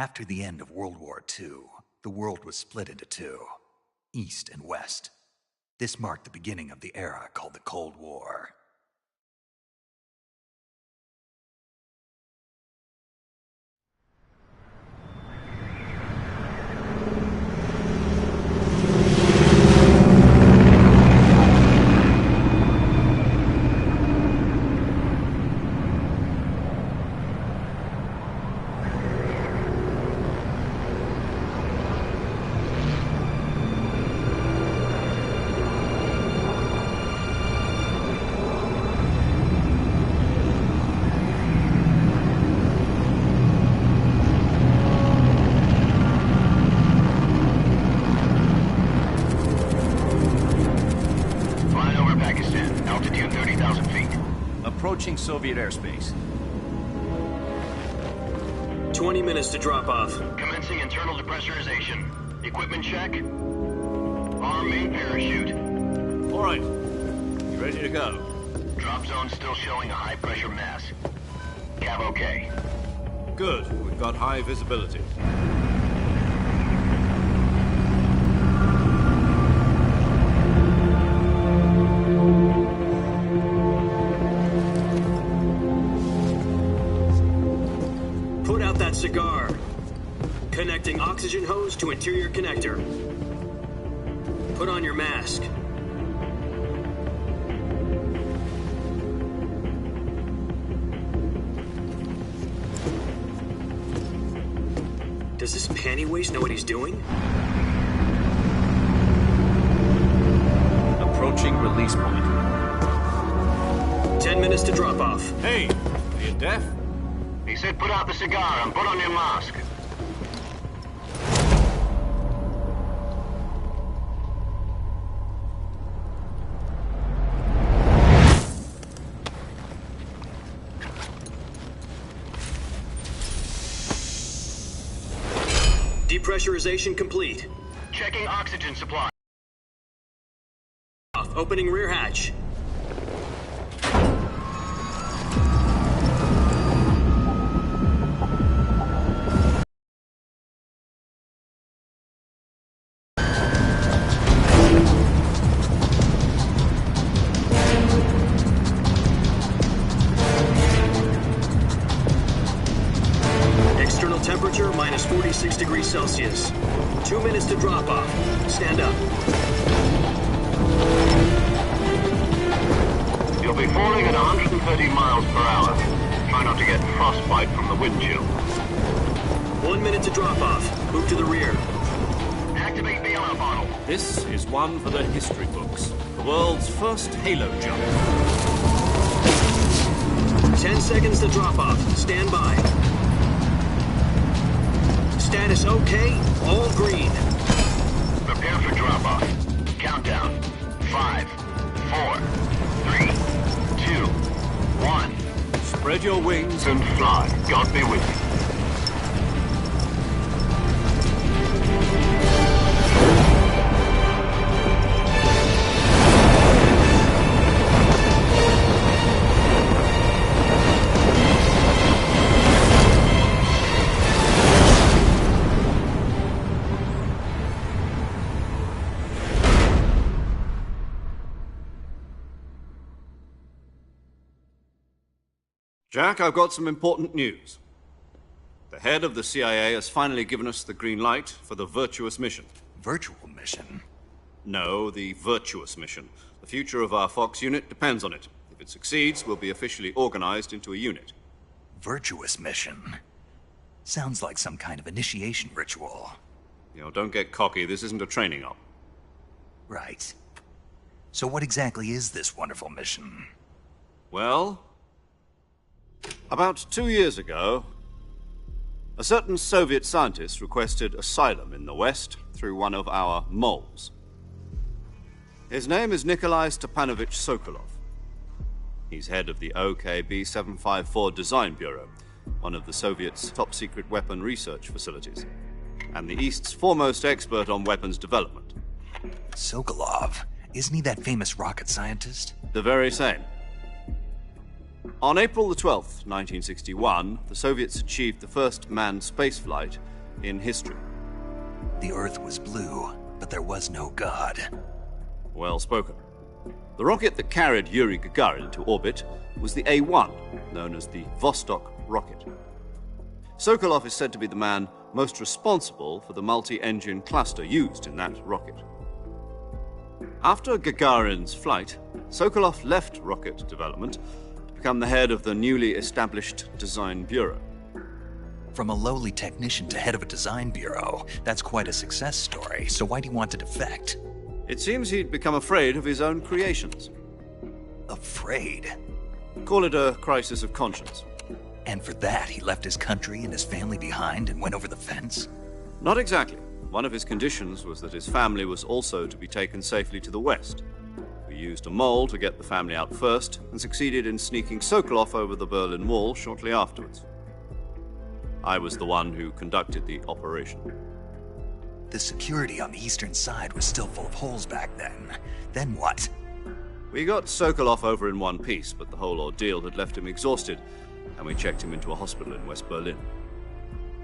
After the end of World War II, the world was split into two, East and West. This marked the beginning of the era called the Cold War. Approaching Soviet airspace. 20 minutes to drop off. Commencing internal depressurization. Equipment check. Arm main parachute. All right. You ready to go? Drop zone still showing a high pressure mass. Cav okay. Good. We've got high visibility. Cigar. Connecting oxygen hose to interior connector. Put on your mask. Does this panty waste know what he's doing? Approaching release point. 10 minutes to drop off. Hey, are you deaf? He said put out the cigar and put on your mask. Depressurization complete. Checking oxygen supply. Opening rear hatch. Temperature minus 46 degrees Celsius. 2 minutes to drop off. Stand up. You'll be falling at 130 miles per hour. Try not to get frostbite from the wind chill. 1 minute to drop off. Move to the rear. Activate the yellow bottle. This is one for the history books. The world's first halo jump. 10 seconds to drop off. Stand by. Status okay, all green. Prepare for drop-off. Countdown. 5, 4, 3, 2, 1. Spread your wings And fly. God be with you. Jack, I've got some important news. The head of the CIA has finally given us the green light for the virtuous mission. Virtual mission? No, the virtuous mission. The future of our Fox unit depends on it. If it succeeds, we'll be officially organized into a unit. Virtuous mission? Sounds like some kind of initiation ritual. You know, don't get cocky. This isn't a training op. Right. So what exactly is this wonderful mission? Well, about 2 years ago, a certain Soviet scientist requested asylum in the West through one of our moles. His name is Nikolai Stepanovich Sokolov. He's head of the OKB 754 Design Bureau, one of the Soviets' top-secret weapon research facilities, and the East's foremost expert on weapons development. Sokolov? Isn't he that famous rocket scientist? The very same. On April the 12th, 1961, the Soviets achieved the first manned spaceflight in history. The Earth was blue, but there was no God. Well spoken. The rocket that carried Yuri Gagarin to orbit was the A-1, known as the Vostok rocket. Sokolov is said to be the man most responsible for the multi-engine cluster used in that rocket. After Gagarin's flight, Sokolov left rocket development to become the head of the newly established Design Bureau. From a lowly technician to head of a design bureau, that's quite a success story, so why'd he want to defect? It seems he'd become afraid of his own creations. Afraid? Call it a crisis of conscience. And for that, he left his country and his family behind and went over the fence? Not exactly. One of his conditions was that his family was also to be taken safely to the west. We used a mole to get the family out first, and succeeded in sneaking Sokolov over the Berlin Wall shortly afterwards. I was the one who conducted the operation. The security on the eastern side was still full of holes back then. Then what? We got Sokolov over in one piece, but the whole ordeal had left him exhausted, and we checked him into a hospital in West Berlin.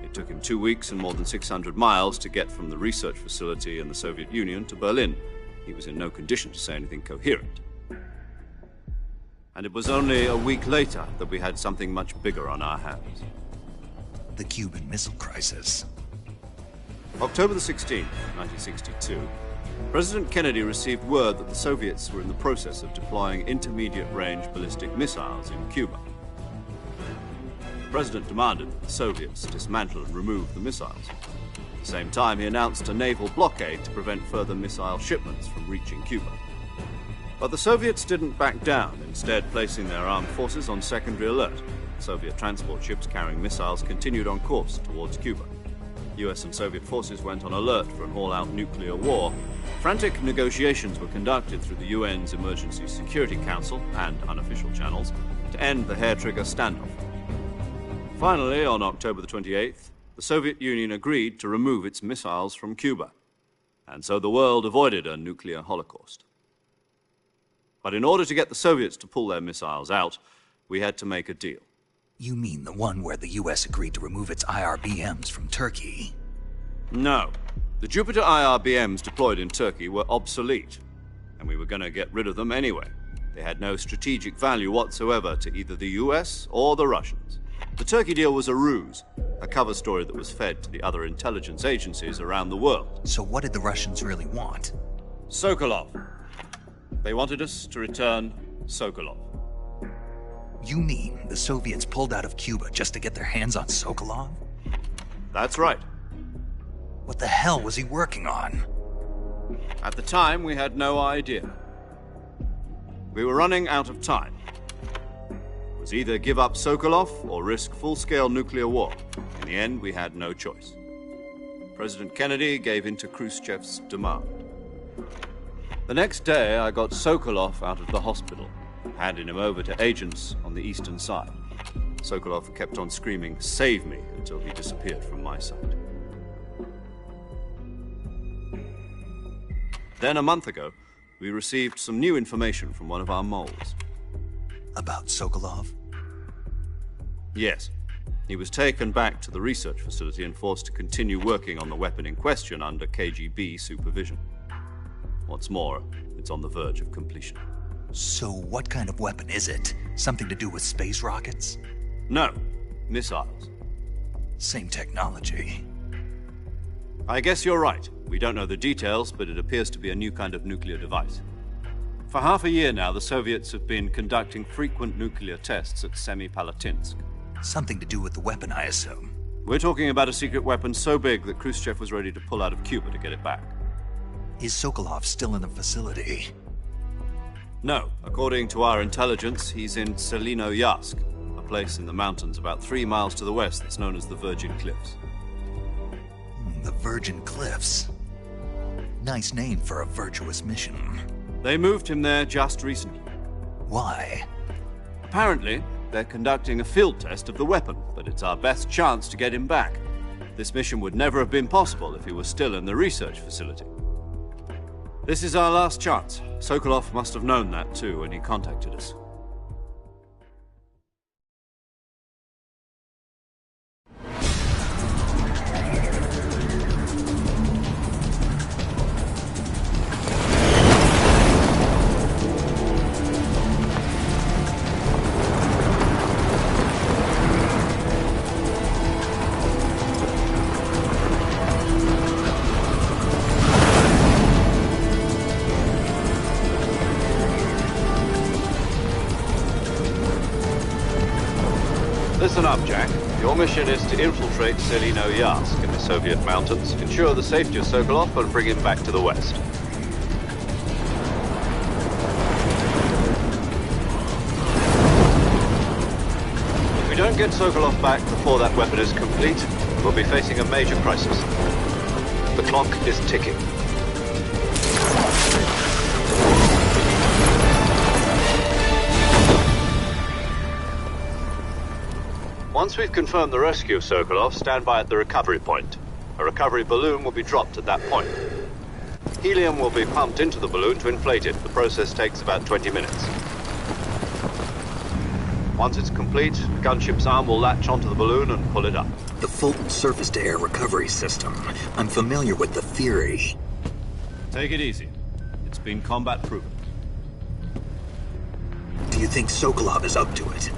It took him 2 weeks and more than 600 miles to get from the research facility in the Soviet Union to Berlin. He was in no condition to say anything coherent. And it was only a week later that we had something much bigger on our hands. The Cuban Missile Crisis. October the 16th, 1962, President Kennedy received word that the Soviets were in the process of deploying intermediate-range ballistic missiles in Cuba. The President demanded that the Soviets dismantle and remove the missiles. At the same time, he announced a naval blockade to prevent further missile shipments from reaching Cuba. But the Soviets didn't back down, instead placing their armed forces on secondary alert. Soviet transport ships carrying missiles continued on course towards Cuba. US and Soviet forces went on alert for an all-out nuclear war. Frantic negotiations were conducted through the UN's Emergency Security Council and unofficial channels to end the hair-trigger standoff. Finally, on October the 28th, the Soviet Union agreed to remove its missiles from Cuba, and so the world avoided a nuclear holocaust. But in order to get the Soviets to pull their missiles out, we had to make a deal. You mean the one where the US agreed to remove its IRBMs from Turkey? No. The Jupiter IRBMs deployed in Turkey were obsolete, and we were going to get rid of them anyway. They had no strategic value whatsoever to either the US or the Russians. The Turkey deal was a ruse, a cover story that was fed to the other intelligence agencies around the world. So what did the Russians really want? Sokolov. They wanted us to return Sokolov. You mean the Soviets pulled out of Cuba just to get their hands on Sokolov? That's right. What the hell was he working on? At the time, we had no idea. We were running out of time. It was either give up Sokolov or risk full-scale nuclear war. In the end, we had no choice. President Kennedy gave in to Khrushchev's demand. The next day, I got Sokolov out of the hospital, handing him over to agents on the eastern side. Sokolov kept on screaming, "Save me," until he disappeared from my sight. Then, a month ago, we received some new information from one of our moles. About Sokolov? Yes. He was taken back to the research facility and forced to continue working on the weapon in question under KGB supervision. What's more, it's on the verge of completion. So what kind of weapon is it? Something to do with space rockets? No, missiles. Same technology. I guess you're right. We don't know the details, but it appears to be a new kind of nuclear device. For half a year now, the Soviets have been conducting frequent nuclear tests at Semipalatinsk. Something to do with the weapon, I assume. We're talking about a secret weapon so big that Khrushchev was ready to pull out of Cuba to get it back. Is Sokolov still in the facility? No. According to our intelligence, he's in Selinoyarsk, a place in the mountains about 3 miles to the west that's known as the Virgin Cliffs. The Virgin Cliffs. Nice name for a virtuous mission. They moved him there just recently. Why? Apparently, they're conducting a field test of the weapon, but it's our best chance to get him back. This mission would never have been possible if he was still in the research facility. This is our last chance. Sokolov must have known that too when he contacted us. Listen up, Jack. Your mission is to infiltrate Selino-Yarsk in the Soviet mountains, ensure the safety of Sokolov, and bring him back to the west. If we don't get Sokolov back before that weapon is complete, we'll be facing a major crisis. The clock is ticking. Once we've confirmed the rescue of Sokolov, stand by at the recovery point. A recovery balloon will be dropped at that point. Helium will be pumped into the balloon to inflate it. The process takes about 20 minutes. Once it's complete, the gunship's arm will latch onto the balloon and pull it up. The Fulton surface-to-air recovery system. I'm familiar with the theory. Take it easy. It's been combat-proven. Do you think Sokolov is up to it?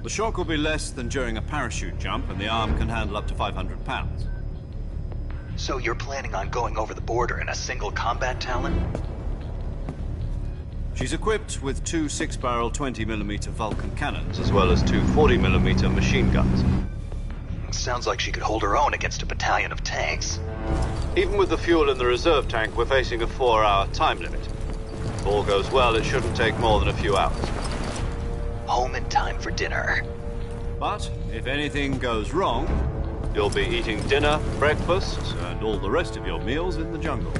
The shock will be less than during a parachute jump, and the arm can handle up to 500 pounds. So you're planning on going over the border in a single combat Talon? She's equipped with two 6-barrel 20mm Vulcan cannons, as well as two 40mm machine guns. Sounds like she could hold her own against a battalion of tanks. Even with the fuel in the reserve tank, we're facing a 4-hour time limit. If all goes well, it shouldn't take more than a few hours. Home in time for dinner. But if anything goes wrong, you'll be eating dinner, breakfast, and all the rest of your meals in the jungle.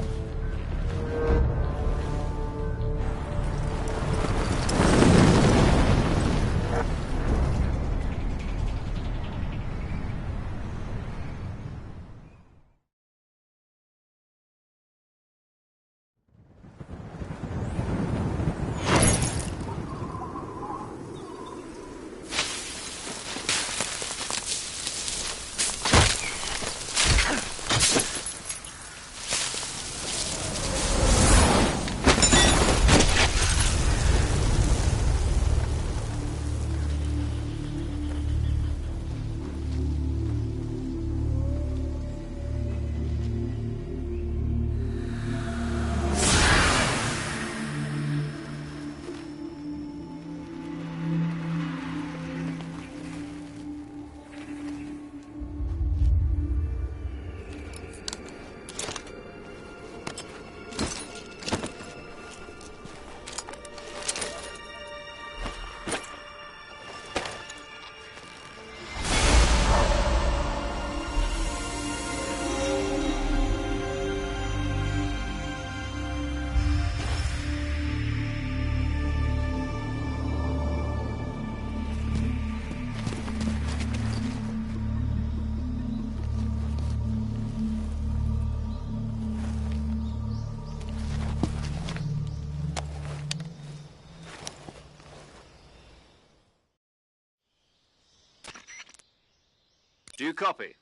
Do you copy?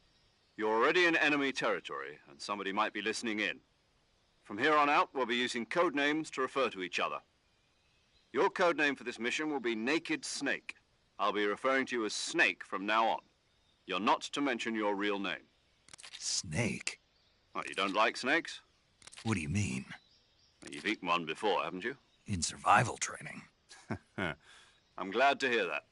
You're already in enemy territory, and somebody might be listening in. From here on out, we'll be using code names to refer to each other. Your code name for this mission will be Naked Snake. I'll be referring to you as Snake from now on. You're not to mention your real name. Snake? What, you don't like snakes? What do you mean? You've eaten one before, haven't you? In survival training. I'm glad to hear that.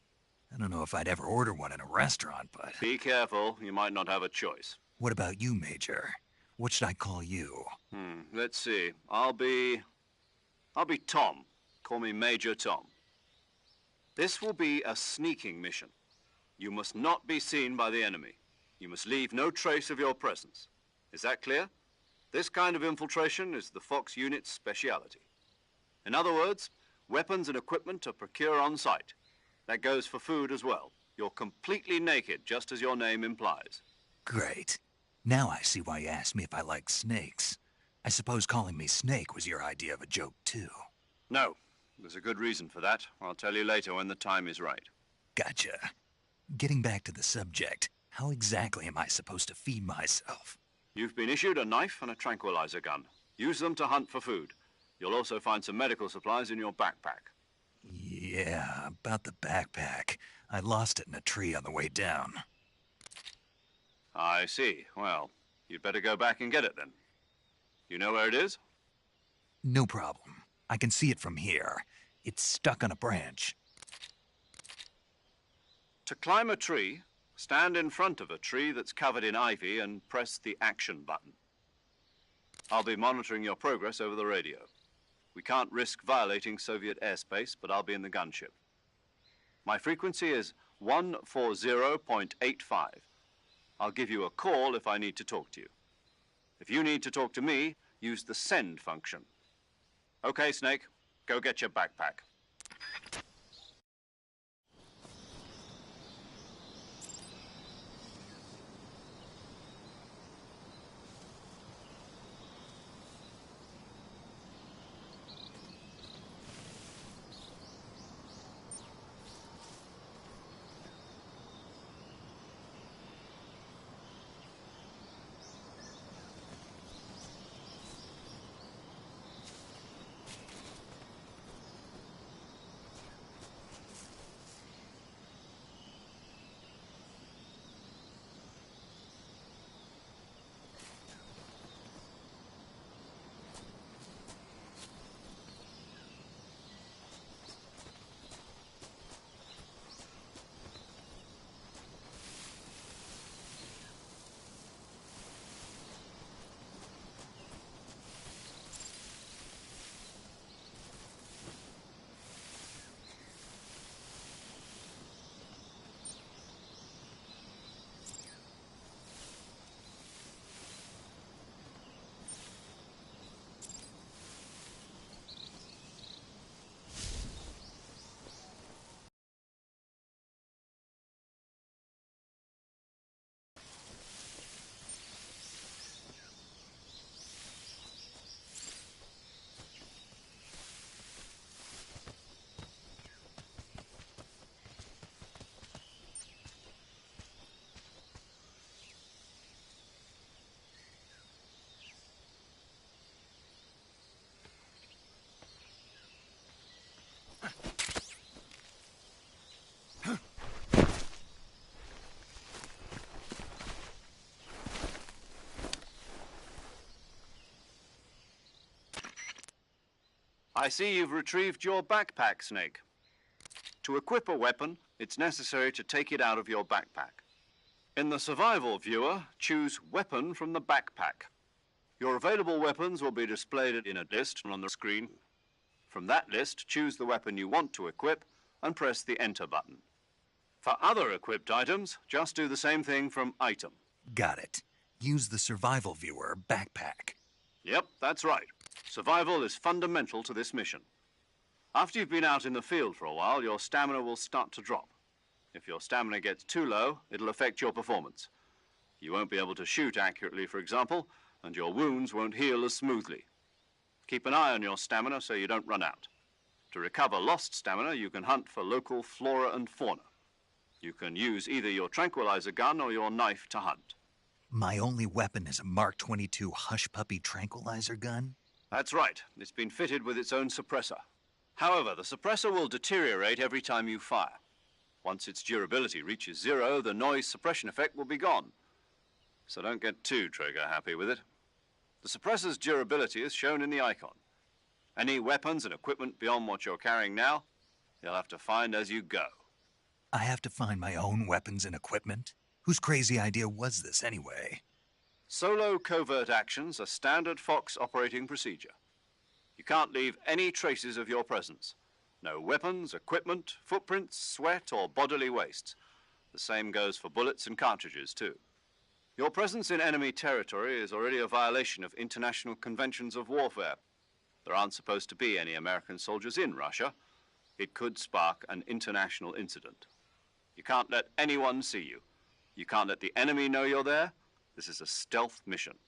I don't know if I'd ever order one in a restaurant, but... Be careful, you might not have a choice. What about you, Major? What should I call you? Let's see. I'll be Tom. Call me Major Tom. This will be a sneaking mission. You must not be seen by the enemy. You must leave no trace of your presence. Is that clear? This kind of infiltration is the Fox unit's speciality. In other words, weapons and equipment are procured on site. That goes for food as well. You're completely naked, just as your name implies. Great. Now I see why you asked me if I like snakes. I suppose calling me Snake was your idea of a joke, too. No. There's a good reason for that. I'll tell you later when the time is right. Gotcha. Getting back to the subject, how exactly am I supposed to feed myself? You've been issued a knife and a tranquilizer gun. Use them to hunt for food. You'll also find some medical supplies in your backpack. Yeah, about the backpack. I lost it in a tree on the way down. I see. Well, you'd better go back and get it then. You know where it is? No problem. I can see it from here. It's stuck on a branch. To climb a tree, stand in front of a tree that's covered in ivy and press the action button. I'll be monitoring your progress over the radio. We can't risk violating Soviet airspace, but I'll be in the gunship. My frequency is 140.85. I'll give you a call if I need to talk to you. If you need to talk to me, use the send function. Okay, Snake, go get your backpack. I see you've retrieved your backpack, Snake. To equip a weapon, it's necessary to take it out of your backpack. In the survival viewer, choose Weapon from the backpack. Your available weapons will be displayed in a list on the screen. From that list, choose the weapon you want to equip and press the Enter button. For other equipped items, just do the same thing from Item. Got it. Use the survival viewer backpack. Yep, that's right. Survival is fundamental to this mission. After you've been out in the field for a while, your stamina will start to drop. If your stamina gets too low, it'll affect your performance. You won't be able to shoot accurately, for example, and your wounds won't heal as smoothly. Keep an eye on your stamina so you don't run out. To recover lost stamina, you can hunt for local flora and fauna. You can use either your tranquilizer gun or your knife to hunt. My only weapon is a Mark 22 Hush Puppy tranquilizer gun? That's right. It's been fitted with its own suppressor. However, the suppressor will deteriorate every time you fire. Once its durability reaches 0, the noise suppression effect will be gone. So don't get too trigger happy with it. The suppressor's durability is shown in the icon. Any weapons and equipment beyond what you're carrying now, you'll have to find as you go. I have to find my own weapons and equipment? Whose crazy idea was this anyway? Solo covert actions are standard Fox operating procedure. You can't leave any traces of your presence. No weapons, equipment, footprints, sweat, or bodily wastes. The same goes for bullets and cartridges, too. Your presence in enemy territory is already a violation of international conventions of warfare. There aren't supposed to be any American soldiers in Russia. It could spark an international incident. You can't let anyone see you. You can't let the enemy know you're there. This is a stealth mission.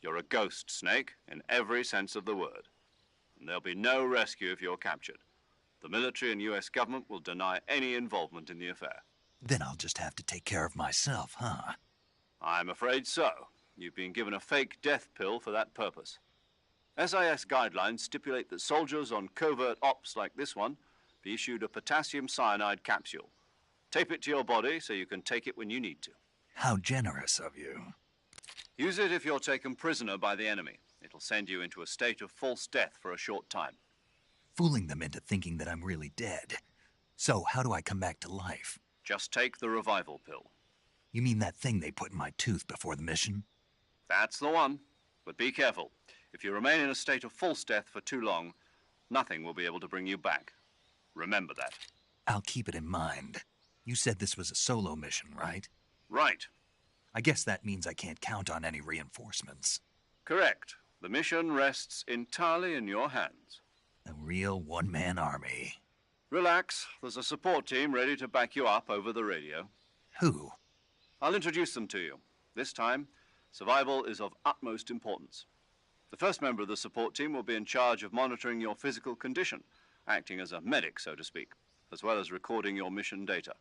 You're a ghost, Snake, in every sense of the word. And there'll be no rescue if you're captured. The military and US government will deny any involvement in the affair. Then I'll just have to take care of myself, huh? I'm afraid so. You've been given a fake death pill for that purpose. SIS guidelines stipulate that soldiers on covert ops like this one be issued a potassium cyanide capsule. Tape it to your body so you can take it when you need to. How generous of you. Use it if you're taken prisoner by the enemy. It'll send you into a state of false death for a short time. Fooling them into thinking that I'm really dead. So how do I come back to life? Just take the revival pill. You mean that thing they put in my tooth before the mission? That's the one. But be careful. If you remain in a state of false death for too long, nothing will be able to bring you back. Remember that. I'll keep it in mind. You said this was a solo mission, right? Right. I guess that means I can't count on any reinforcements. Correct. The mission rests entirely in your hands. A real one-man army. Relax. There's a support team ready to back you up over the radio. Who? I'll introduce them to you. This time, survival is of utmost importance. The first member of the support team will be in charge of monitoring your physical condition, acting as a medic, so to speak, as well as recording your mission data.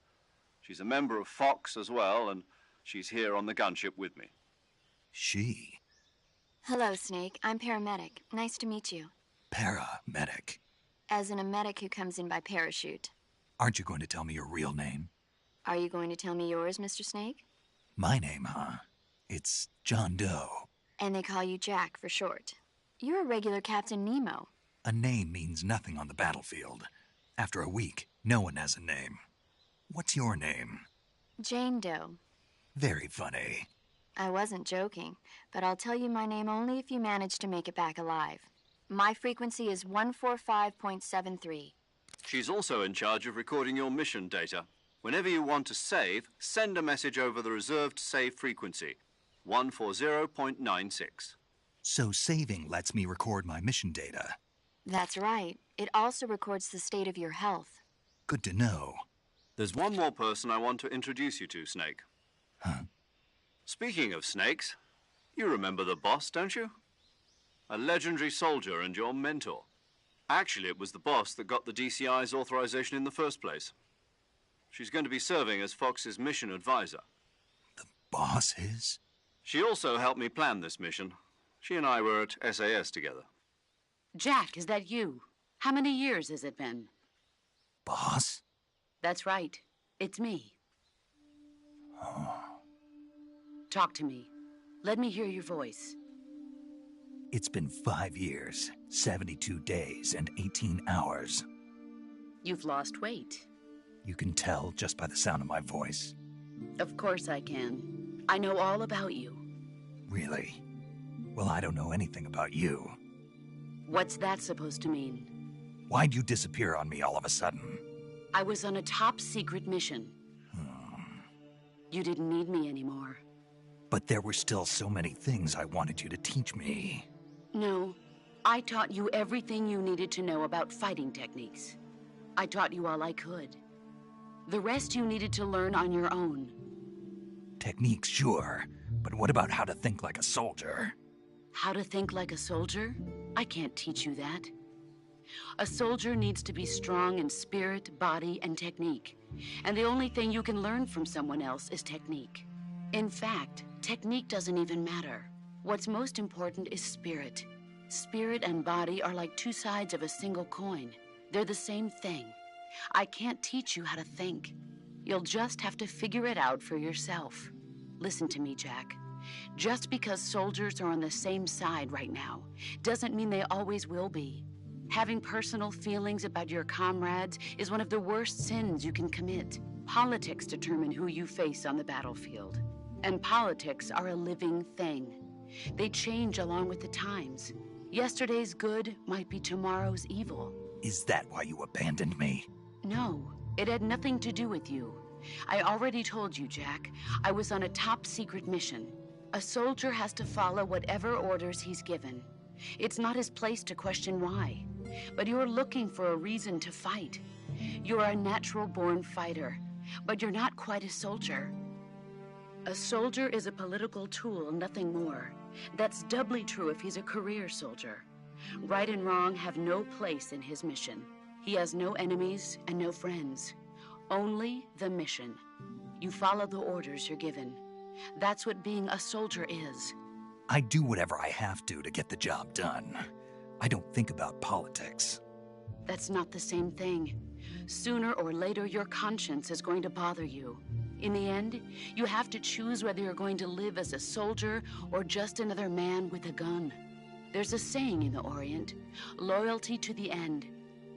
She's a member of Fox as well, and she's here on the gunship with me. She? Hello, Snake. I'm paramedic. Nice to meet you. Paramedic. As in a medic who comes in by parachute. Aren't you going to tell me your real name? Are you going to tell me yours, Mr. Snake? My name, huh? It's John Doe. And they call you Jack for short. You're a regular Captain Nemo. A name means nothing on the battlefield. After a week, no one has a name. What's your name? Jane Doe. Very funny. I wasn't joking, but I'll tell you my name only if you manage to make it back alive. My frequency is 145.73. She's also in charge of recording your mission data. Whenever you want to save, send a message over the reserved save frequency, 140.96. So saving lets me record my mission data. That's right. It also records the state of your health. Good to know. There's one more person I want to introduce you to, Snake. Huh? Speaking of snakes, you remember the boss, don't you? A legendary soldier and your mentor. Actually, it was the boss that got the DCI's authorization in the first place. She's going to be serving as Fox's mission advisor. The boss is? She also helped me plan this mission. She and I were at SAS together. Jack, is that you? How many years has it been? Boss? That's right. It's me. Oh. Talk to me. Let me hear your voice. It's been 5 years, 72 days, and 18 hours. You've lost weight. You can tell just by the sound of my voice. Of course I can. I know all about you. Really? Well, I don't know anything about you. What's that supposed to mean? Why'd you disappear on me all of a sudden? I was on a top-secret mission. You didn't need me anymore. But there were still so many things I wanted you to teach me. No, I taught you everything you needed to know about fighting techniques. I taught you all I could. The rest you needed to learn on your own. Techniques, sure. But what about how to think like a soldier? How to think like a soldier? I can't teach you that. A soldier needs to be strong in spirit, body, and technique. And the only thing you can learn from someone else is technique. In fact, technique doesn't even matter. What's most important is spirit. Spirit and body are like two sides of a single coin. They're the same thing. I can't teach you how to think. You'll just have to figure it out for yourself. Listen to me, Jack. Just because soldiers are on the same side right now doesn't mean they always will be. Having personal feelings about your comrades is one of the worst sins you can commit. Politics determine who you face on the battlefield. And politics are a living thing. They change along with the times. Yesterday's good might be tomorrow's evil. Is that why you abandoned me? No, it had nothing to do with you. I already told you, Jack. I was on a top-secret mission. A soldier has to follow whatever orders he's given. It's not his place to question why. But you're looking for a reason to fight. You're a natural-born fighter, but you're not quite a soldier. A soldier is a political tool, nothing more. That's doubly true if he's a career soldier. Right and wrong have no place in his mission. He has no enemies and no friends. Only the mission. You follow the orders you're given. That's what being a soldier is. I do whatever I have to get the job done. I don't think about politics. That's not the same thing. Sooner or later, your conscience is going to bother you. In the end, you have to choose whether you're going to live as a soldier or just another man with a gun. There's a saying in the Orient, loyalty to the end.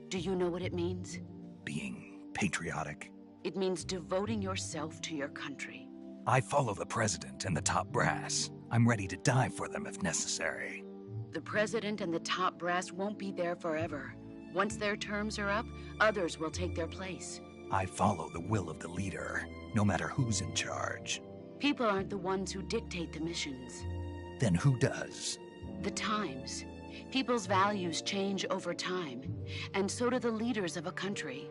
Do you know what it means? Being patriotic? It means devoting yourself to your country. I follow the president and the top brass. I'm ready to die for them if necessary. The president and the top brass won't be there forever. Once their terms are up, others will take their place. I follow the will of the leader, no matter who's in charge. People aren't the ones who dictate the missions. Then who does? The times. People's values change over time, and so do the leaders of a country.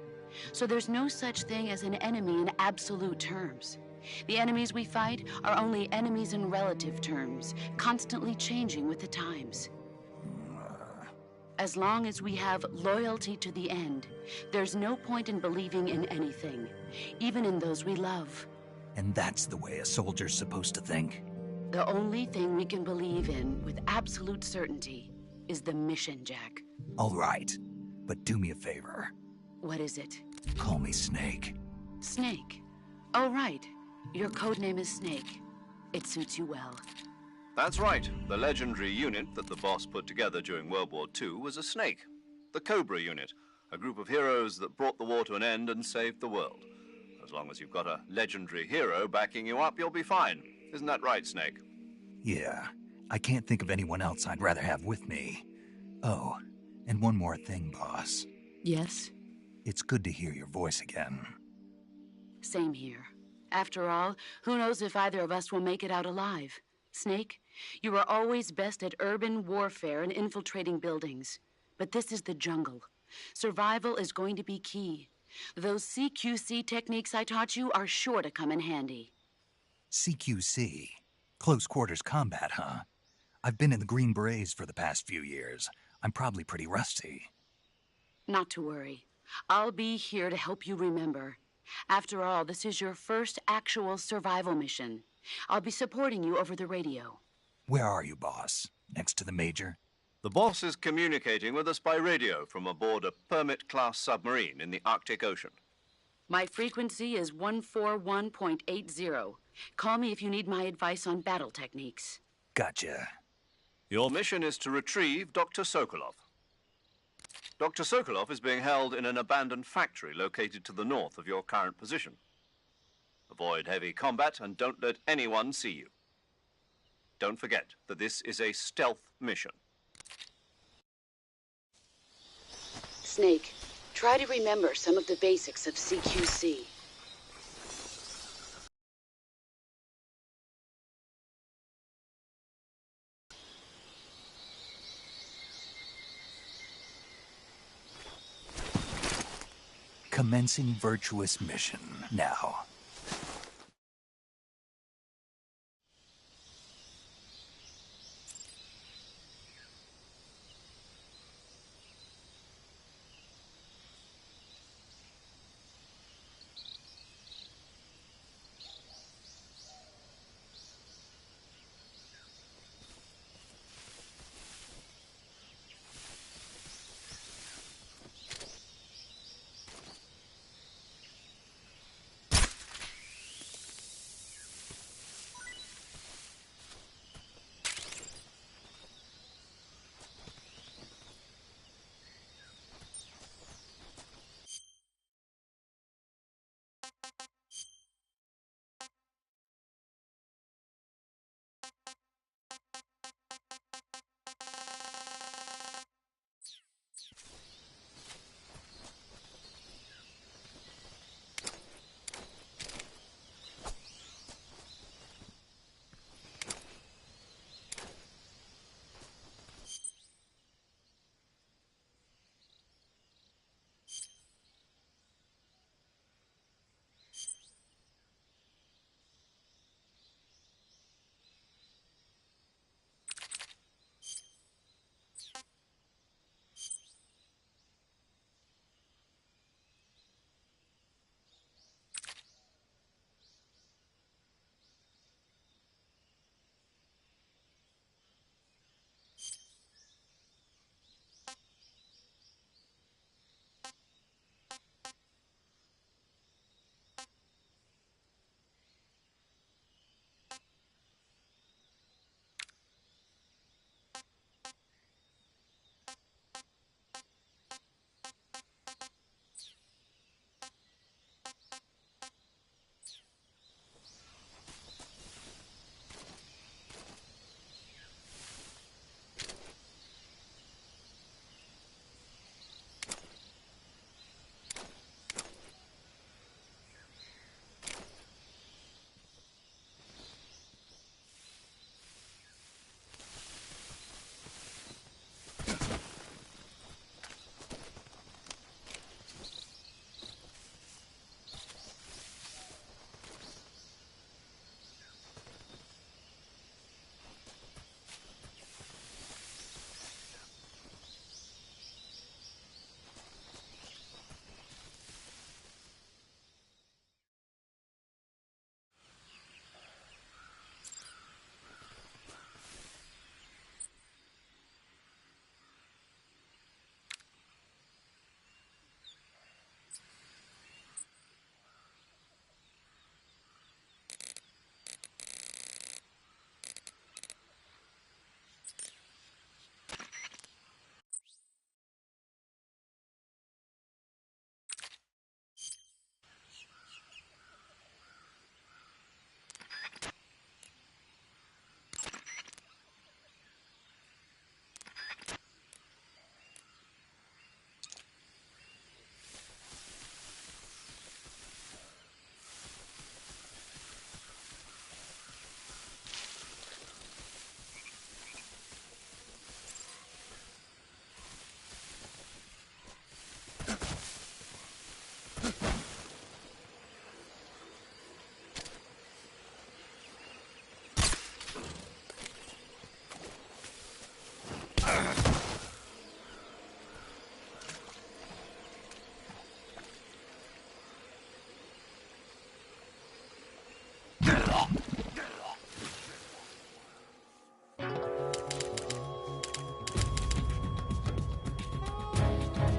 So there's no such thing as an enemy in absolute terms. The enemies we fight are only enemies in relative terms, constantly changing with the times. As long as we have loyalty to the end, there's no point in believing in anything, even in those we love. And that's the way a soldier's supposed to think? The only thing we can believe in with absolute certainty is the mission, Jack. All right, but do me a favor. What is it? Call me Snake. Snake. Oh, right. Your codename is Snake. It suits you well. That's right. The legendary unit that the boss put together during World War II was a snake. The Cobra unit, a group of heroes that brought the war to an end and saved the world. As long as you've got a legendary hero backing you up, you'll be fine. Isn't that right, Snake? Yeah, I can't think of anyone else I'd rather have with me. Oh, and one more thing, boss. Yes? It's good to hear your voice again. Same here. After all, who knows if either of us will make it out alive? Snake, you are always best at urban warfare and infiltrating buildings. But this is the jungle. Survival is going to be key. Those CQC techniques I taught you are sure to come in handy. CQC? Close quarters combat, huh? I've been in the Green Berets for the past few years. I'm probably pretty rusty. Not to worry. I'll be here to help you remember. After all, this is your first actual survival mission. I'll be supporting you over the radio. Where are you, boss? Next to the Major? The boss is communicating with us by radio from aboard a Permit-class submarine in the Arctic Ocean. My frequency is 141.80. Call me if you need my advice on battle techniques. Gotcha. Your mission is to retrieve Dr. Sokolov. Dr. Sokolov is being held in an abandoned factory located to the north of your current position. Avoid heavy combat and don't let anyone see you. Don't forget that this is a stealth mission. Snake, try to remember some of the basics of CQC. Commencing virtuous mission now.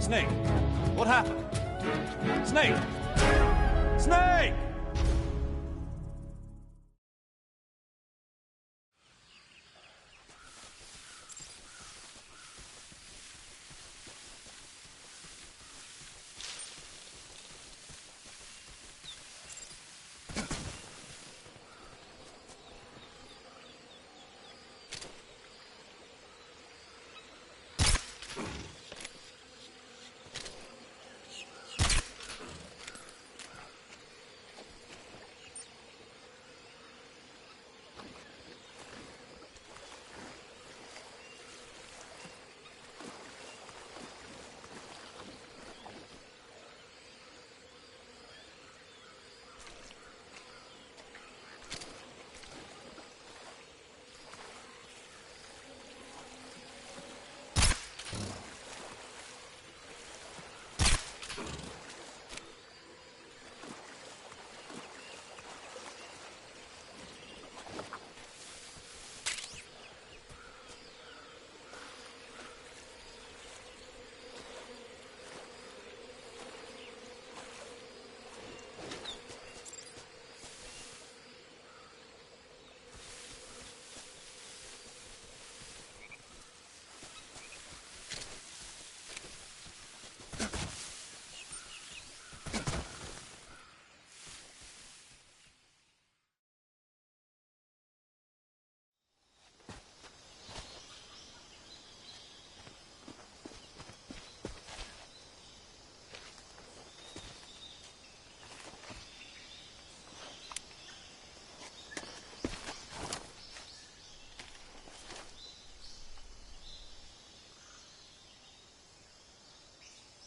Snake, what happened? Snake! Snake!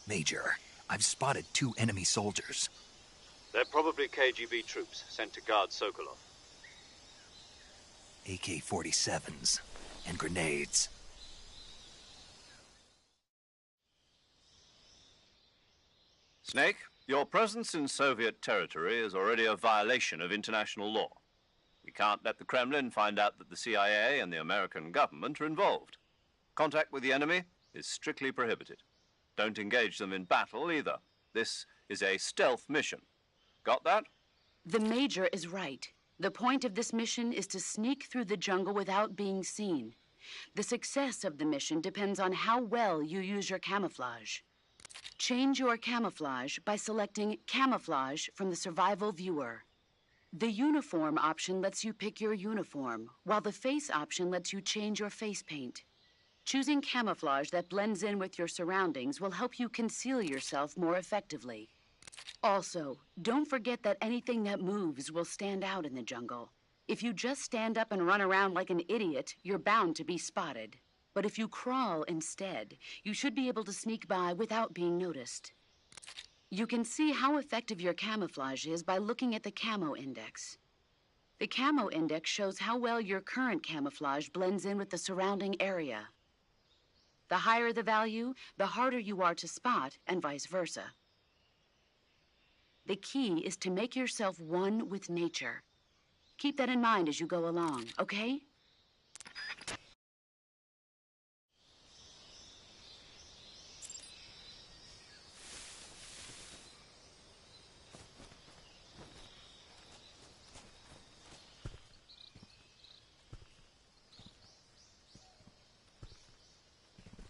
Major, I've spotted 2 enemy soldiers. They're probably KGB troops sent to guard Sokolov. AK-47s and grenades. Snake, your presence in Soviet territory is already a violation of international law. We can't let the Kremlin find out that the CIA and the American government are involved. Contact with the enemy is strictly prohibited. Don't engage them in battle either. This is a stealth mission. Got that? The Major is right. The point of this mission is to sneak through the jungle without being seen. The success of the mission depends on how well you use your camouflage. Change your camouflage by selecting Camouflage from the Survival Viewer. The Uniform option lets you pick your uniform, while the Face option lets you change your face paint. Choosing camouflage that blends in with your surroundings will help you conceal yourself more effectively. Also, don't forget that anything that moves will stand out in the jungle. If you just stand up and run around like an idiot, you're bound to be spotted. But if you crawl instead, you should be able to sneak by without being noticed. You can see how effective your camouflage is by looking at the Camo Index. The Camo Index shows how well your current camouflage blends in with the surrounding area. The higher the value, the harder you are to spot, and vice versa. The key is to make yourself one with nature. Keep that in mind as you go along, okay?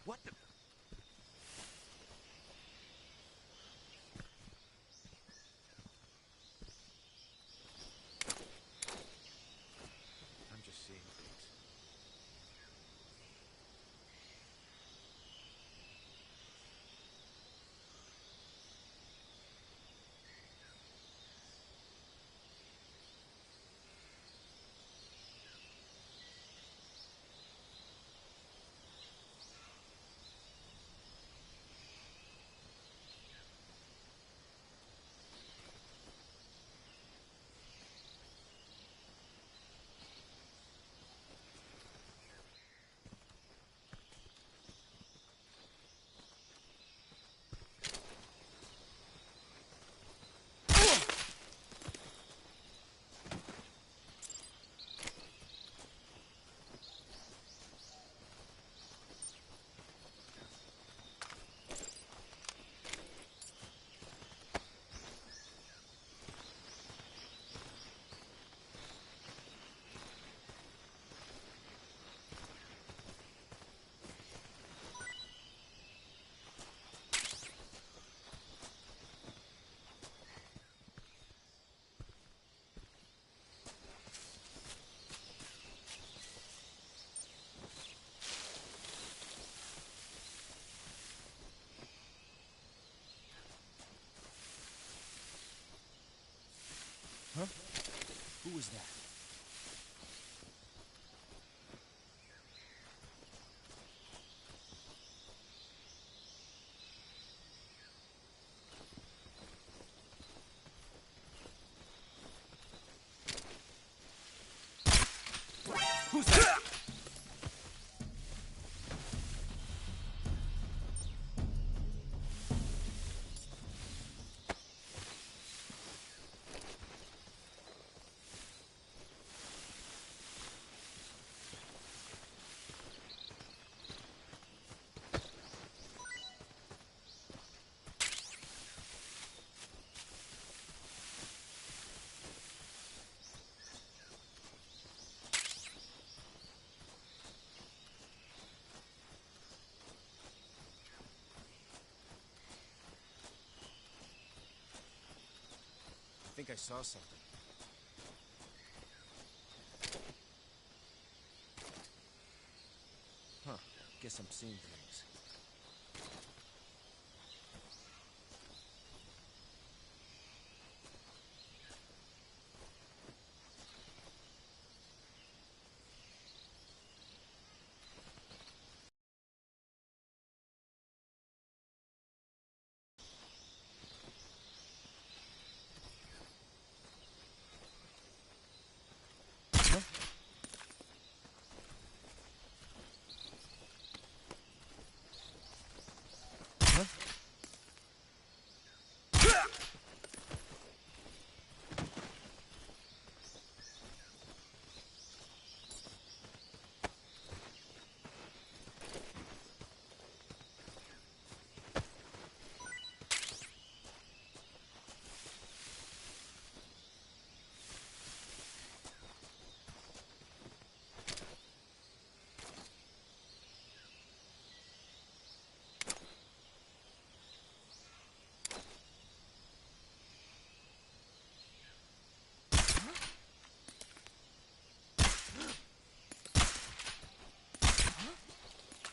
What the... I'm just seeing things. Huh? Who was that? Who's that? I think I saw something. Huh. Guess I'm seeing things.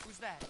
Who's that?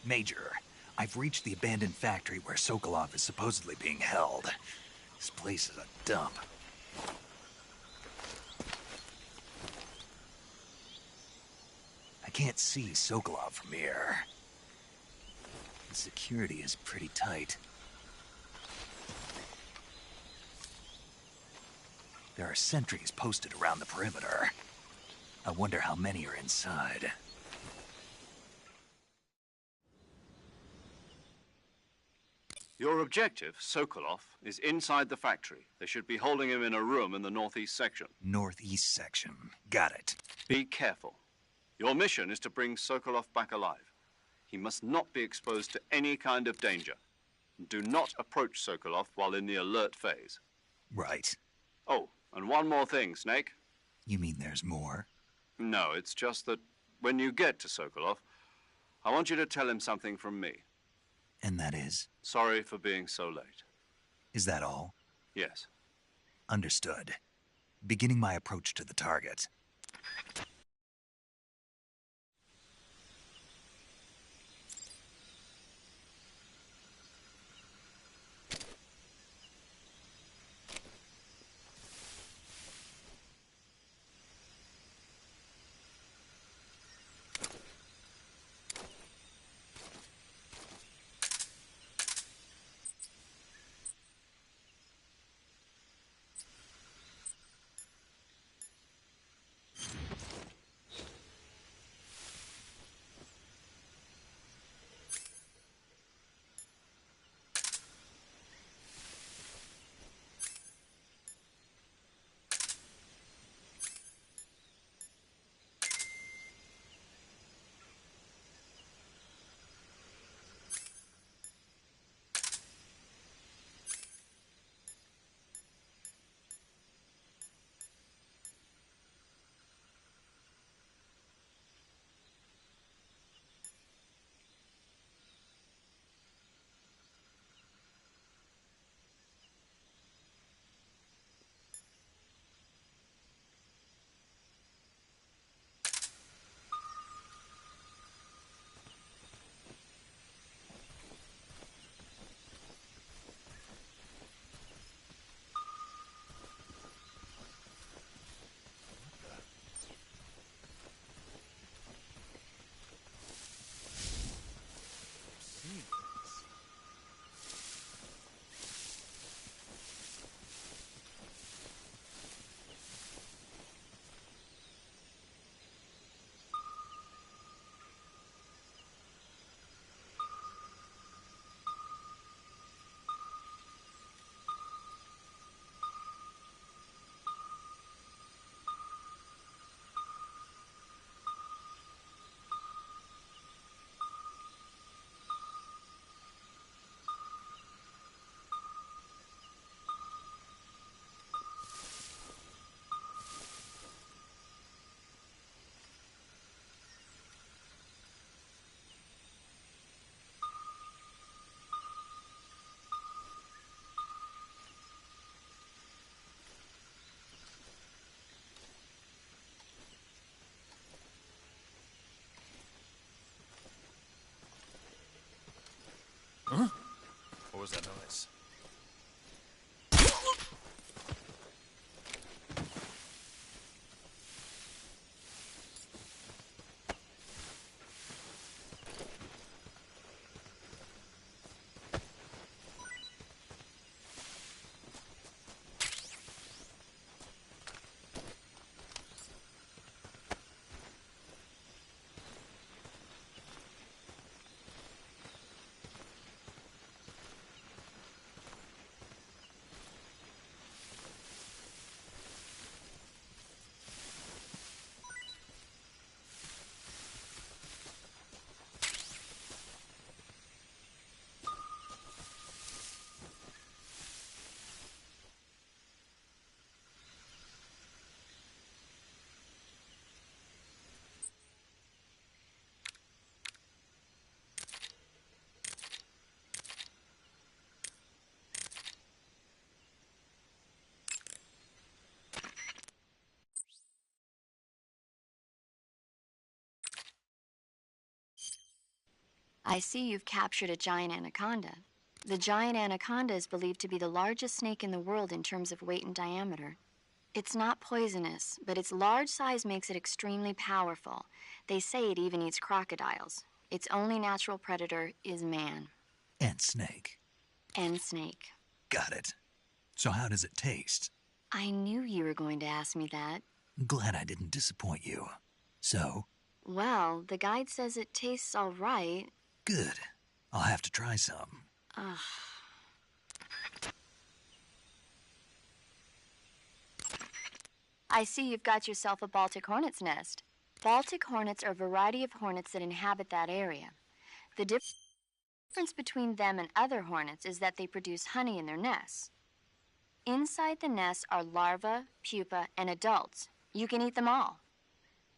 Major, I've reached the abandoned factory where Sokolov is supposedly being held. This place is a dump. I can't see Sokolov from here. The security is pretty tight. There are sentries posted around the perimeter. I wonder how many are inside. Your objective, Sokolov, is inside the factory. They should be holding him in a room in the northeast section. Northeast section. Got it. Be careful. Your mission is to bring Sokolov back alive. He must not be exposed to any kind of danger. Do not approach Sokolov while in the alert phase. Right. Oh, and one more thing, Snake. You mean there's more? No, it's just that when you get to Sokolov, I want you to tell him something from me. And that is? Sorry for being so late. Is that all? Yes. Understood. Beginning my approach to the target. What was that noise? I see you've captured a giant anaconda. The giant anaconda is believed to be the largest snake in the world in terms of weight and diameter. It's not poisonous, but its large size makes it extremely powerful. They say it even eats crocodiles. Its only natural predator is man. And snake. And snake. Got it. So how does it taste? I knew you were going to ask me that. Glad I didn't disappoint you. So? Well, the guide says it tastes all right. Good. I'll have to try some. Ugh. I see you've got yourself a Baltic hornet's nest. Baltic hornets are a variety of hornets that inhabit that area. The difference between them and other hornets is that they produce honey in their nests. Inside the nests are larvae, pupa, and adults. You can eat them all.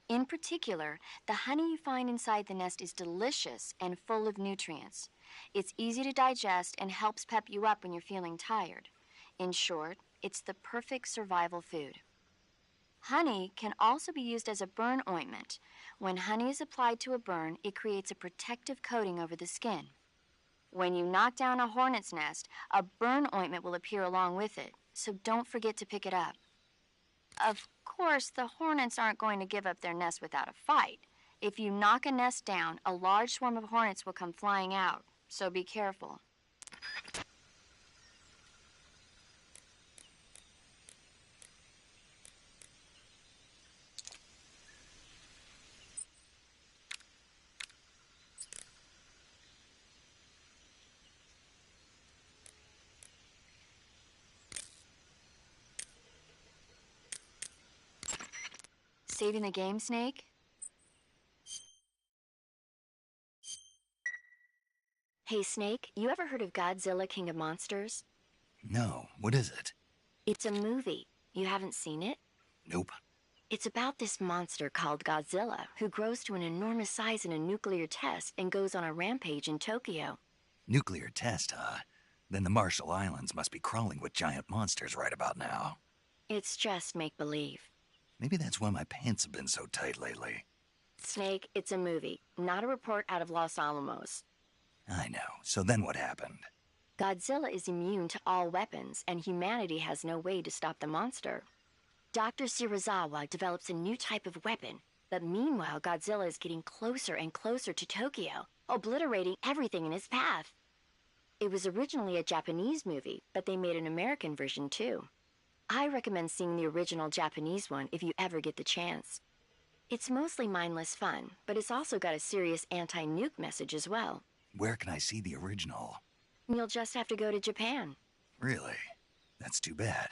In particular, the honey you find inside the nest is delicious and full of nutrients. It's easy to digest and helps pep you up when you're feeling tired. In short, it's the perfect survival food. Honey can also be used as a burn ointment. When honey is applied to a burn, it creates a protective coating over the skin. When you knock down a hornet's nest, a burn ointment will appear along with it, so don't forget to pick it up. Of course, the hornets aren't going to give up their nest without a fight. If you knock a nest down, a large swarm of hornets will come flying out, so be careful. Saving the game, Snake? Hey, Snake, you ever heard of Godzilla, King of Monsters? No, what is it? It's a movie. You haven't seen it? Nope. It's about this monster called Godzilla, who grows to an enormous size in a nuclear test and goes on a rampage in Tokyo. Nuclear test, huh? Then the Marshall Islands must be crawling with giant monsters right about now. It's just make-believe. Maybe that's why my pants have been so tight lately. Snake, it's a movie, not a report out of Los Alamos. I know. So then what happened? Godzilla is immune to all weapons, and humanity has no way to stop the monster. Dr. Shirazawa develops a new type of weapon, but meanwhile Godzilla is getting closer and closer to Tokyo, obliterating everything in his path. It was originally a Japanese movie, but they made an American version too. I recommend seeing the original Japanese one if you ever get the chance. It's mostly mindless fun, but it's also got a serious anti-nuke message as well. Where can I see the original? You'll just have to go to Japan. Really? That's too bad.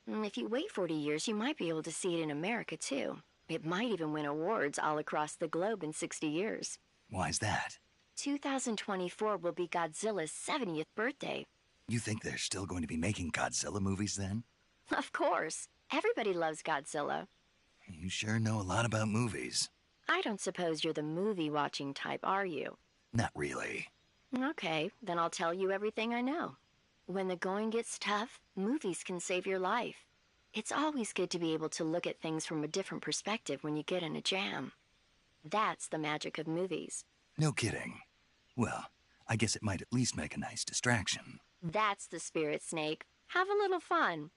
If you wait 40 years, you might be able to see it in America too. It might even win awards all across the globe in 60 years. Why's that? 2024 will be Godzilla's 70th birthday. You think they're still going to be making Godzilla movies then? Of course. Everybody loves Godzilla. You sure know a lot about movies. I don't suppose you're the movie-watching type, are you? Not really. Okay, then I'll tell you everything I know. When the going gets tough, movies can save your life. It's always good to be able to look at things from a different perspective when you get in a jam. That's the magic of movies. No kidding. Well, I guess it might at least make a nice distraction. That's the spirit, Snake. Have a little fun.